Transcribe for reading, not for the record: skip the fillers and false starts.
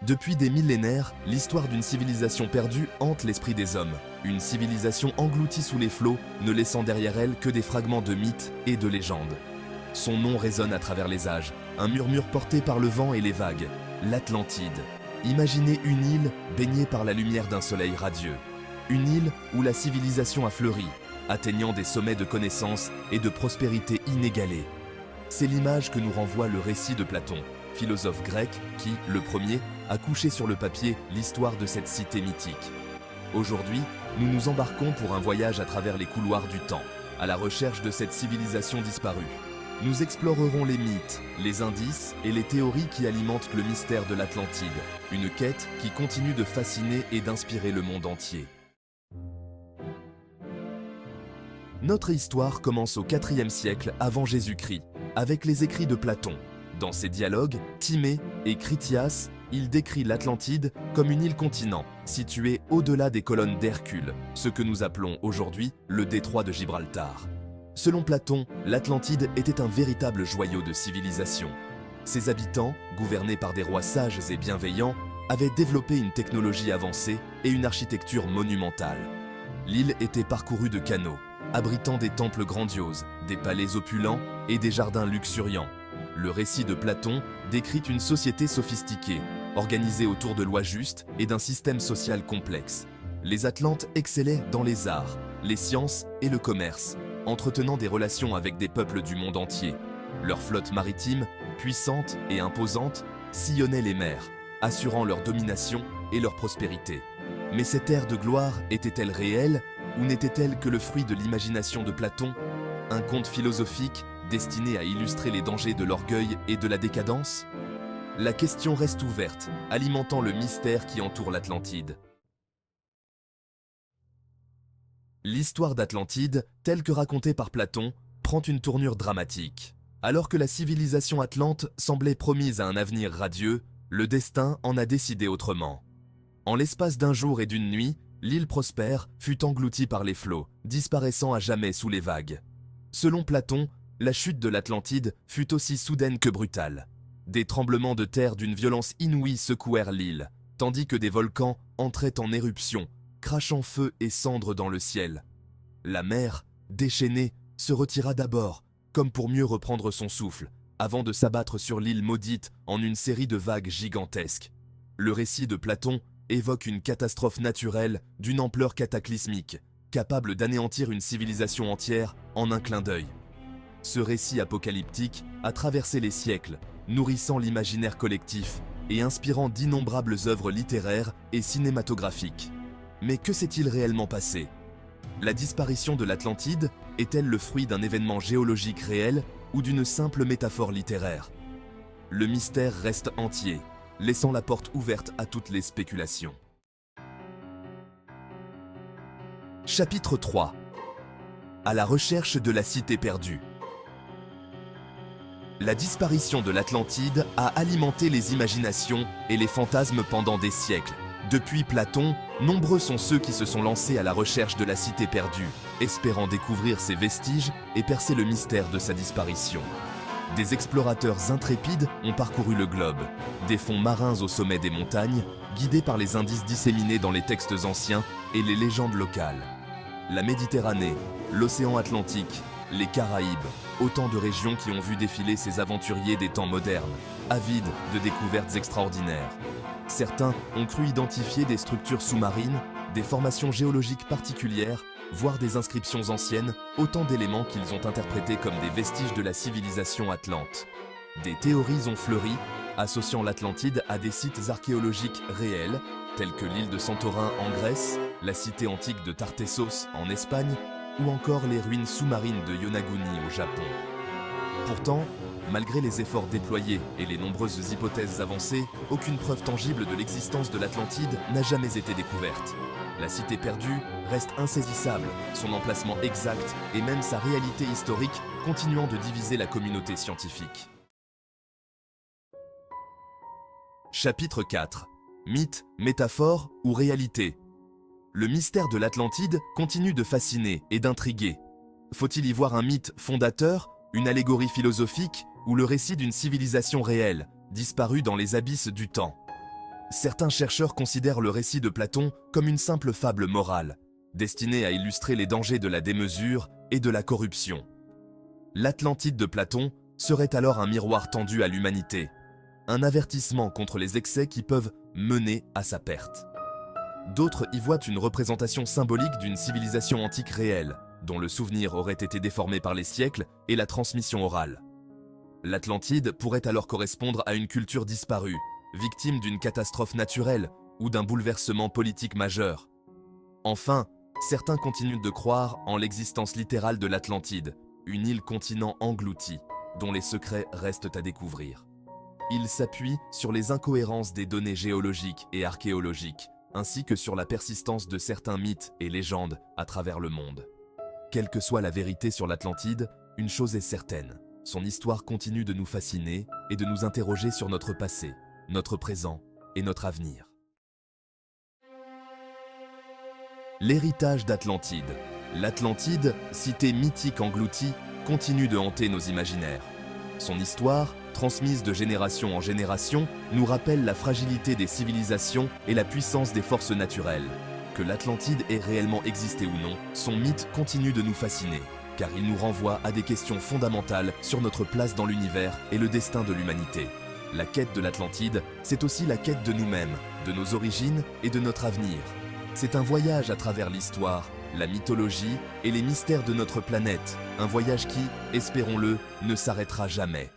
Depuis des millénaires, l'histoire d'une civilisation perdue hante l'esprit des hommes. Une civilisation engloutie sous les flots, ne laissant derrière elle que des fragments de mythes et de légendes. Son nom résonne à travers les âges, un murmure porté par le vent et les vagues, l'Atlantide. Imaginez une île baignée par la lumière d'un soleil radieux. Une île où la civilisation a fleuri, atteignant des sommets de connaissance et de prospérité inégalés. C'est l'image que nous renvoie le récit de Platon, philosophe grec qui, le premier, a couché sur le papier l'histoire de cette cité mythique. Aujourd'hui, nous nous embarquons pour un voyage à travers les couloirs du temps, à la recherche de cette civilisation disparue. Nous explorerons les mythes, les indices et les théories qui alimentent le mystère de l'Atlantide, une quête qui continue de fasciner et d'inspirer le monde entier. Notre histoire commence au IVe siècle avant Jésus-Christ, avec les écrits de Platon. Dans ses dialogues, Timée et Critias, il décrit l'Atlantide comme une île-continent, située au-delà des colonnes d'Hercule, ce que nous appelons aujourd'hui le détroit de Gibraltar. Selon Platon, l'Atlantide était un véritable joyau de civilisation. Ses habitants, gouvernés par des rois sages et bienveillants, avaient développé une technologie avancée et une architecture monumentale. L'île était parcourue de canaux, abritant des temples grandioses, des palais opulents et des jardins luxuriants. Le récit de Platon décrit une société sophistiquée, organisée autour de lois justes et d'un système social complexe. Les Atlantes excellaient dans les arts, les sciences et le commerce, entretenant des relations avec des peuples du monde entier. Leur flotte maritime, puissante et imposante, sillonnait les mers, assurant leur domination et leur prospérité. Mais cette ère de gloire était-elle réelle ou n'était-elle que le fruit de l'imagination de Platon? Un conte philosophique destiné à illustrer les dangers de l'orgueil et de la décadence? La question reste ouverte, alimentant le mystère qui entoure l'Atlantide. L'histoire d'Atlantide, telle que racontée par Platon, prend une tournure dramatique. Alors que la civilisation atlante semblait promise à un avenir radieux, le destin en a décidé autrement. En l'espace d'un jour et d'une nuit, l'île prospère fut engloutie par les flots, disparaissant à jamais sous les vagues. Selon Platon, la chute de l'Atlantide fut aussi soudaine que brutale. Des tremblements de terre d'une violence inouïe secouèrent l'île, tandis que des volcans entraient en éruption, crachant feu et cendres dans le ciel. La mer, déchaînée, se retira d'abord, comme pour mieux reprendre son souffle, avant de s'abattre sur l'île maudite en une série de vagues gigantesques. Le récit de Platon évoque une catastrophe naturelle d'une ampleur cataclysmique, capable d'anéantir une civilisation entière en un clin d'œil. Ce récit apocalyptique a traversé les siècles, nourrissant l'imaginaire collectif et inspirant d'innombrables œuvres littéraires et cinématographiques. Mais que s'est-il réellement passé? La disparition de l'Atlantide est-elle le fruit d'un événement géologique réel ou d'une simple métaphore littéraire? Le mystère reste entier, laissant la porte ouverte à toutes les spéculations. Chapitre 3. À la recherche de la cité perdue. La disparition de l'Atlantide a alimenté les imaginations et les fantasmes pendant des siècles. Depuis Platon, nombreux sont ceux qui se sont lancés à la recherche de la cité perdue, espérant découvrir ses vestiges et percer le mystère de sa disparition. Des explorateurs intrépides ont parcouru le globe, des fonds marins au sommet des montagnes, guidés par les indices disséminés dans les textes anciens et les légendes locales. La Méditerranée, l'océan Atlantique, les Caraïbes, autant de régions qui ont vu défiler ces aventuriers des temps modernes, avides de découvertes extraordinaires. Certains ont cru identifier des structures sous-marines, des formations géologiques particulières, voire des inscriptions anciennes, autant d'éléments qu'ils ont interprétés comme des vestiges de la civilisation atlante. Des théories ont fleuri, associant l'Atlantide à des sites archéologiques réels, tels que l'île de Santorin en Grèce, la cité antique de Tartessos en Espagne, ou encore les ruines sous-marines de Yonaguni au Japon. Pourtant, malgré les efforts déployés et les nombreuses hypothèses avancées, aucune preuve tangible de l'existence de l'Atlantide n'a jamais été découverte. La cité perdue reste insaisissable, son emplacement exact et même sa réalité historique continuant de diviser la communauté scientifique. Chapitre 4. Mythe, métaphore ou réalité? Le mystère de l'Atlantide continue de fasciner et d'intriguer. Faut-il y voir un mythe fondateur, une allégorie philosophique ou le récit d'une civilisation réelle, disparue dans les abysses du temps? Certains chercheurs considèrent le récit de Platon comme une simple fable morale, destinée à illustrer les dangers de la démesure et de la corruption. L'Atlantide de Platon serait alors un miroir tendu à l'humanité, un avertissement contre les excès qui peuvent mener à sa perte. D'autres y voient une représentation symbolique d'une civilisation antique réelle, dont le souvenir aurait été déformé par les siècles et la transmission orale. L'Atlantide pourrait alors correspondre à une culture disparue, victime d'une catastrophe naturelle ou d'un bouleversement politique majeur. Enfin, certains continuent de croire en l'existence littérale de l'Atlantide, une île-continent engloutie, dont les secrets restent à découvrir. Ils s'appuient sur les incohérences des données géologiques et archéologiques, ainsi que sur la persistance de certains mythes et légendes à travers le monde. Quelle que soit la vérité sur l'Atlantide, une chose est certaine, son histoire continue de nous fasciner et de nous interroger sur notre passé, notre présent et notre avenir. L'héritage d'Atlantide. L'Atlantide, cité mythique engloutie, continue de hanter nos imaginaires. Son histoire, transmise de génération en génération, nous rappelle la fragilité des civilisations et la puissance des forces naturelles. Que l'Atlantide ait réellement existé ou non, son mythe continue de nous fasciner, car il nous renvoie à des questions fondamentales sur notre place dans l'univers et le destin de l'humanité. La quête de l'Atlantide, c'est aussi la quête de nous-mêmes, de nos origines et de notre avenir. C'est un voyage à travers l'histoire, la mythologie et les mystères de notre planète, un voyage qui, espérons-le, ne s'arrêtera jamais.